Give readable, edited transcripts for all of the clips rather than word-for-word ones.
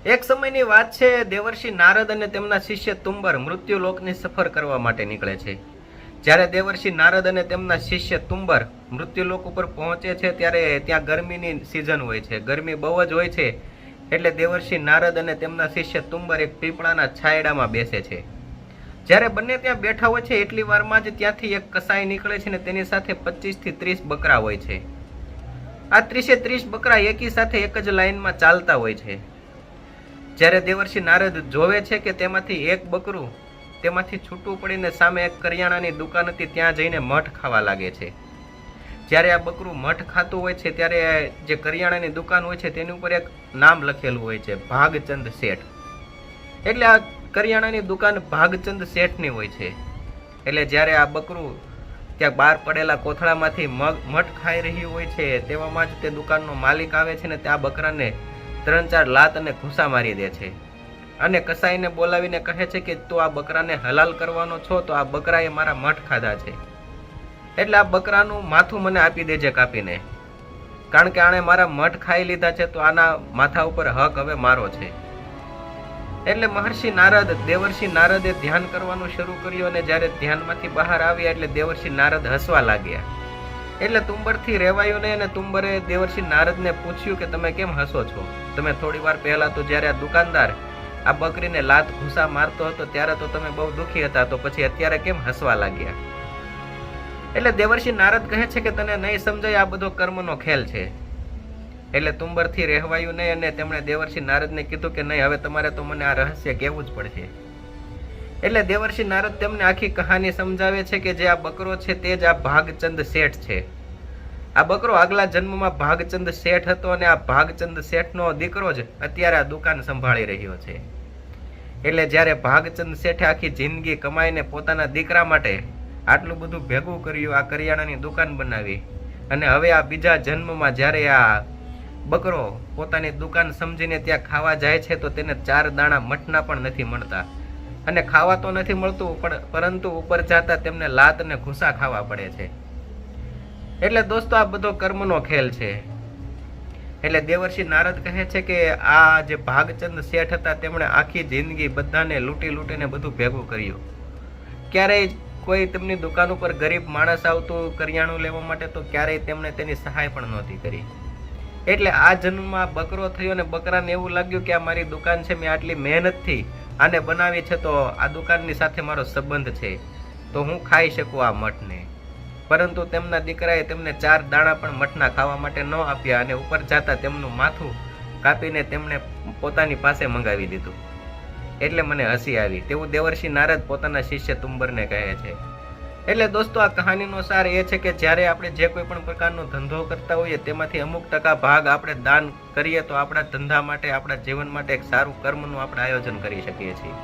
એક સમયની વાત છે, દેવર્ષિ નારદ અને તેમના શિષ્ય તુંબર મૃત્યુલોકની સફર કરવા માટે નીકળે છે. જ્યારે દેવર્ષિ નારદ અને તેમના શિષ્ય તુંબર મૃત્યુલોક ઉપર પહોંચે છે ત્યારે ત્યાં ગરમીની સિઝન હોય છે, ગરમી બહુ જ હોય છે. એટલે દેવર્ષિ નારદ અને તેમના શિષ્ય તુંબર એક પીપળાના છાંયડામાં બેસે છે. જ્યારે બંને ત્યાં બેઠા હોય છે એટલી વારમાં જ ત્યાંથી એક કસાઈ નીકળે છે ને તેની સાથે 25 થી 30 બકરા હોય છે. આ 30 બકરા એકી સાથે એક જ લાઈનમાં ચાલતા હોય છે. જ્યારે દેવર્ષિ નારદ જોવે છે કે તેમાંથી એક બકરું તેમાંથી છૂટું પડીને સામે એક કરિયાણાની દુકાન હતી ત્યાં જઈને મઠ ખાવા લાગે છે. જ્યારે આ બકરું મઠ ખાતું હોય છે ત્યારે જે કરિયાણાની દુકાન હોય છે તેની ઉપર એક નામ લખેલું હોય છે, ભાગચંદ શેઠ. એટલે આ કરિયાણાની દુકાન ભાગચંદ શેઠની હોય છે. એટલે જ્યારે આ બકરું ત્યાં બહાર પડેલા કોથળામાંથી મઠ ખાઈ રહ્યું હોય છે તેવામાં જ તે દુકાનનો માલિક આવે છે ને તે આ બકરાને 3-4 લાત અને ઘૂસા મારી દે છે અને કસાઈને બોલાવીને કહે છે કે તું આ બકરાને હલાલ કરવાનો છો તો આ બકરાએ મારા મઠ ખાધા છે, એટલે આ બકરાનું માથું મને આપી દેજે કાપીને, કારણ કે આણે મારા મઠ ખાઈ લીધા છે તો આના માથા ઉપર હક હવે મારો છે. એટલે મહર્ષિ નારદ દેવર્ષિ નારદે ધ્યાન કરવાનું શરૂ કર્યું અને જ્યારે ધ્યાનમાંથી બહાર આવ્યા એટલે દેવર્ષિ નારદ હસવા લાગ્યા. એટલે તુંબરથી રહેવાયું નહીં અને તુંબરે દેવર્ષિ નારદને પૂછ્યું કે તમે કેમ હસો છો? તમે થોડી વાર પહેલા તો જ્યારે આ દુકાનદાર આ બકરીને લાત ઘૂસા મારતો હતો ત્યારે તો તમે બહુ દુઃખી હતા, તો પછી અત્યારે કેમ હસવા લાગ્યા? એટલે દેવર્ષિ નારદ કહે છે કે તને નહીં સમજાય, આ બધો કર્મનો ખેલ છે. એટલે તુંબરથી રહેવાયું નહીં અને તેમણે દેવર્ષિ નારદને કીધું કે નહીં, હવે તમારે તો મને આ રહસ્ય કહેવું જ પડશે. એટલે દેવર્ષિ નારદ તેમને આખી કહાની સમજાવે છે કે જે આ બકરો છે તે જ આ ભાગચંદ શેઠ છે. આ બકરો આગલા જન્મમાં ભાગચંદ શેઠ હતો અને આ ભાગચંદ શેઠનો દીકરો જ અત્યારે આ દુકાન સંભાળી રહ્યો છે. એટલે જ્યારે ભાગચંદ શેઠે આખી જિંદગી કમાઈને પોતાના દીકરા માટે આટલું બધું ભેગું કર્યું, આ કરિયાણાની દુકાન બનાવી, અને હવે આ બીજા જન્મમાં જ્યારે આ બકરો પોતાની દુકાન સમજીને ત્યાં ખાવા જાય છે તો તેને 4 દાણા મઠના પણ નથી મળતા, અને ખાવા તો નથી મળતું પણ પરંતુ ઉપર જતા તેમને લાત અને ઘૂસા ખાવા પડે છે. એટલે દોસ્તો આ બધો કર્મનો ખેલ છે. એટલે દેવર્ષિ નારદ કહે છે કે આ જે ભાગચંદ શેઠ હતા તેમણે આખી જિંદગી બધાને લૂંટીને બધું ભેગું કર્યું. ક્યારેય કોઈ તેમની દુકાન ઉપર ગરીબ માણસ આવતું કરિયાણું લેવા માટે તો ક્યારેય તેમણે તેની સહાય પણ નહોતી કરી. એટલે આ જન્મમાં બકરો થયો અને બકરાને એવું લાગ્યું કે આ મારી દુકાન છે, મેં આટલી મહેનતથી આને બનાવી છે તો આ દુકાનની સાથે મારો સંબંધ છે તો હું ખાઈ શકું આ મઠને. પરંતુ તેમના દીકરાએ તેમને 4 દાણા પણ મઠના ખાવા માટે ન આપ્યા અને ઉપર જતા તેમનું માથું કાપીને તેમણે પોતાની પાસે મંગાવી દીધું. એટલે મને હસી આવી, તેવું દેવર્ષિ નારદ પોતાના શિષ્ય તુંબરને કહે છે. એટલે દોસ્તો આ કહાનીનો સાર એ છે કે જ્યારે આપણે જે કોઈ પણ પ્રકારનો ધંધો કરતા હોઈએ તેમાંથી અમુક ટકા ભાગ આપણે દાન કરીએ તો આપણા ધંધા માટે, આપણા જીવન માટે એક સારું કર્મનું આપણે આયોજન કરી શકીએ છીએ.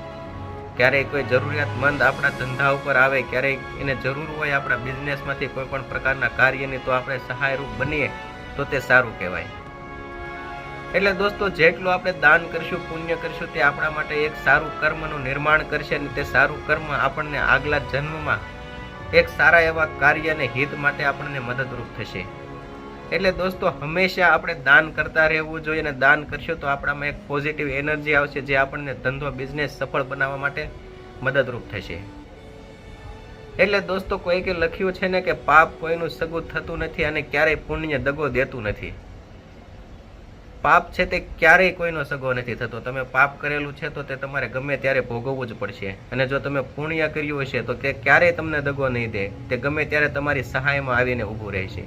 ક્યારેય કોઈ જરૂરિયાતમંદ આપણા ધંધા ઉપર આવે, ક્યારેય એને જરૂર હોય આપણા બિઝનેસમાંથી કોઈ પણ પ્રકારના કાર્યની, તો આપણે સહાયરૂપ બનીએ તો તે સારું કહેવાય. એટલે દોસ્તો જેટલું આપણે દાન કરશું, પુણ્ય કરશું, તે આપણા માટે એક સારું કર્મનું નિર્માણ કરશે અને તે સારું કર્મ આપણને આગલા જન્મમાં એક સારા એવા કાર્ય અને હિત માટે આપણને મદદરૂપ થશે. એટલે દોસ્તો હંમેશા આપણે દાન કરતા રહેવું જોઈએ અને દાન કરશું તો આપણામાં એક પોઝિટિવ એનર્જી આવશે જે આપણને ધંધો બિઝનેસ સફળ બનાવવા માટે મદદરૂપ થશે. એટલે દોસ્તો કોઈકે લખ્યું છે ને કે પાપ કોઈનું સગું થતું નથી અને ક્યારેય પુણ્ય દગો દેતું નથી. પાપ છે તે ક્યારેય કોઈનો સગો નથી થતો. તમે પાપ કરેલું છે તો તે તમારે ગમે ત્યારે ભોગવવું જ પડશે, અને જો તમે પુણ્ય કર્યું હશે તો તે ક્યારેય તમને દગો નહીં દે, તે ગમે ત્યારે તમારી સહાયમાં આવીને ઊભું રહેશે.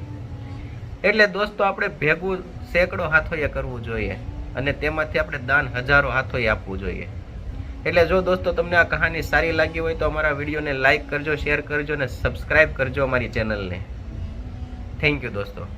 એટલે દોસ્તો આપણે ભેગું સેંકડો હાથોએ કરવું જોઈએ અને તેમાંથી આપણે દાન હજારો હાથોએ આપવું જોઈએ. એટલે જો દોસ્તો તમને આ કહાની સારી લાગી હોય તો અમારા વિડીયોને લાઈક કરજો, શેર કરજો અને સબસ્ક્રાઈબ કરજો અમારી ચેનલને. થેન્ક યુ દોસ્તો.